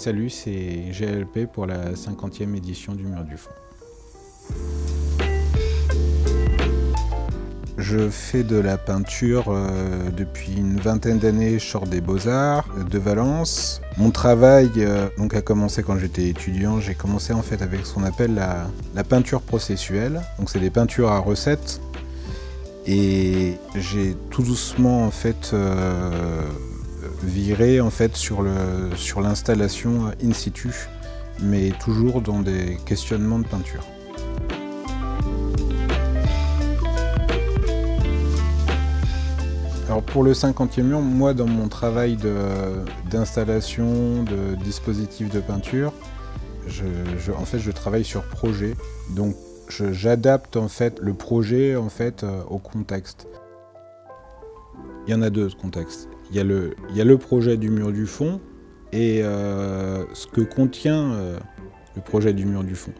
Salut, c'est GLP pour la 50e édition du Mur du Fond. Je fais de la peinture depuis une vingtaine d'années. Je sors des Beaux-Arts de Valence. Mon travail donc a commencé quand j'étais étudiant. J'ai commencé en fait avec ce qu'on appelle la peinture processuelle. Donc c'est des peintures à recettes. Et j'ai tout doucement en fait viré en fait sur l'installation in situ, mais toujours dans des questionnements de peinture. Alors pour le 50e mur, moi dans mon travail d'installation, de dispositifs de peinture, en fait je travaille sur projet. Donc j'adapte en fait le projet en fait au contexte. Il y en a deux contextes. Il y a le projet du mur du fond et ce que contient le projet du mur du fond.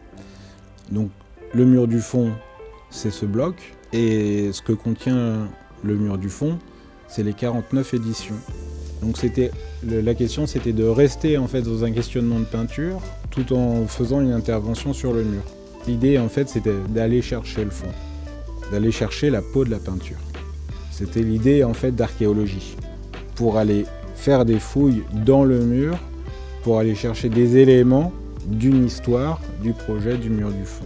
Donc le mur du fond, c'est ce bloc, et ce que contient le mur du fond, c'est les 49 éditions. Donc la question, c'était de rester en fait dans un questionnement de peinture tout en faisant une intervention sur le mur. L'idée en fait, c'était d'aller chercher le fond, d'aller chercher la peau de la peinture. C'était l'idée en fait d'archéologie, pour aller faire des fouilles dans le mur, pour aller chercher des éléments d'une histoire du projet du mur du fond.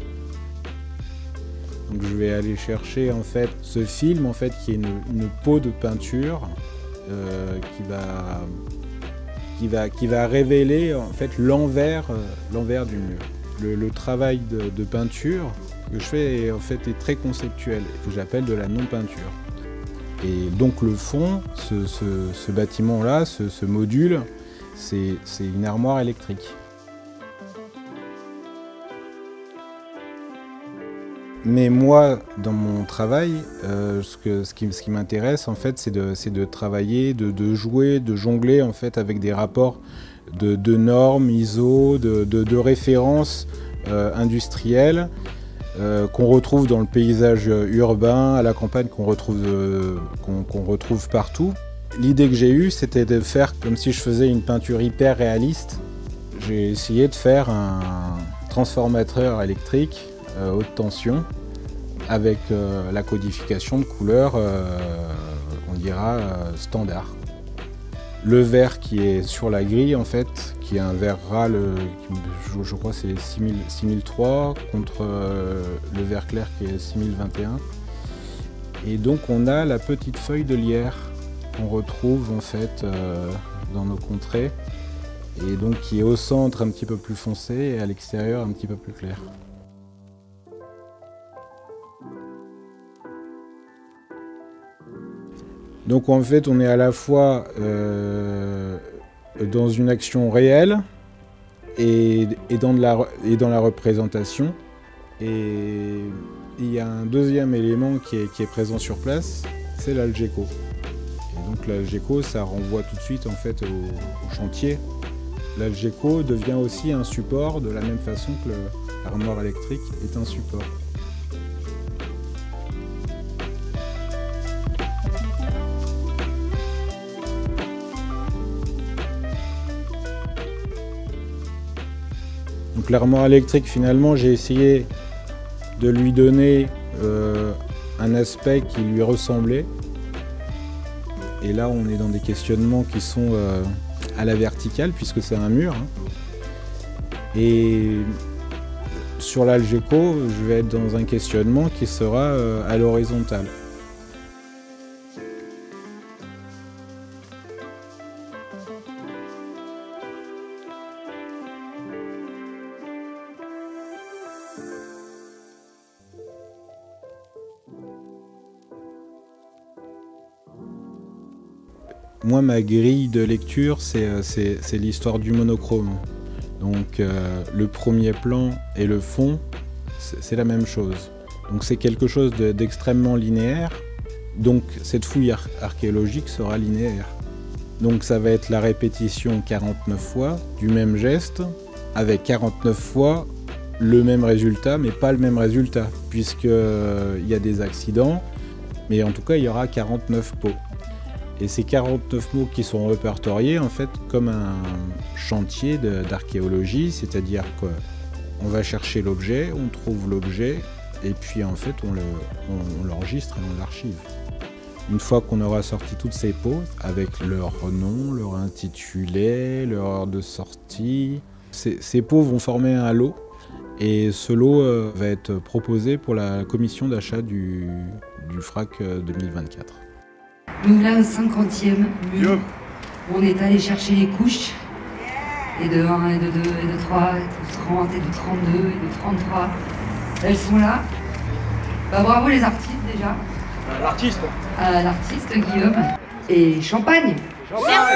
Donc je vais aller chercher en fait ce film en fait qui est une peau de peinture qui va révéler en fait l'envers du mur. Le travail de peinture que je fais en fait est très conceptuel, que j'appelle de la non-peinture. Et donc le fond, ce bâtiment-là, ce module, c'est une armoire électrique. Mais moi, dans mon travail, ce qui m'intéresse en fait, c'est de travailler, de jouer, de jongler en fait avec des rapports de normes ISO, de références industrielles qu'on retrouve dans le paysage urbain, à la campagne, qu'on retrouve partout. L'idée que j'ai eue, c'était de faire comme si je faisais une peinture hyper réaliste. J'ai essayé de faire un transformateur électrique haute tension avec la codification de couleurs, on dira, standard. Le vert qui est sur la grille, en fait, qui est un vert râle, je crois c'est 6003 contre le vert clair qui est 6021. Et donc on a la petite feuille de lierre qu'on retrouve en fait dans nos contrées, et donc qui est au centre un petit peu plus foncé et à l'extérieur un petit peu plus clair. Donc en fait on est à la fois dans une action réelle et dans la représentation. Et il y a un deuxième élément qui est présent sur place, c'est l'Algeco. Et donc l'Algeco, ça renvoie tout de suite en fait au chantier. L'Algeco devient aussi un support de la même façon que l'armoire électrique est un support. Donc l'armoire électrique, finalement, j'ai essayé de lui donner un aspect qui lui ressemblait. Et là, on est dans des questionnements qui sont à la verticale, puisque c'est un mur. Et sur l'Algeco, je vais être dans un questionnement qui sera à l'horizontale. Moi, ma grille de lecture, c'est l'histoire du monochrome. Donc le premier plan et le fond, c'est la même chose. Donc c'est quelque chose d'extrêmement linéaire. Donc cette fouille archéologique sera linéaire. Donc ça va être la répétition 49 fois du même geste, avec 49 fois le même résultat, mais pas le même résultat, puisqu'il y a des accidents, mais en tout cas il y aura 49 pots. Et ces 49 mots qui sont répertoriés, en fait, comme un chantier d'archéologie, c'est-à-dire qu'on va chercher l'objet, on trouve l'objet, et puis en fait, on l'enregistre et on l'archive. Une fois qu'on aura sorti toutes ces peaux, avec leur nom, leur intitulé, leur heure de sortie, ces peaux vont former un lot, et ce lot va être proposé pour la commission d'achat du FRAC 2024. Nous voilà au 50e mur, où on est allé chercher les couches, et de 1, et de 2, et de 3, et de 30, et de 32, et de 33. Elles sont là. Bah, bravo les artistes déjà. L'artiste. L'artiste Guillaume. Et champagne. Merci.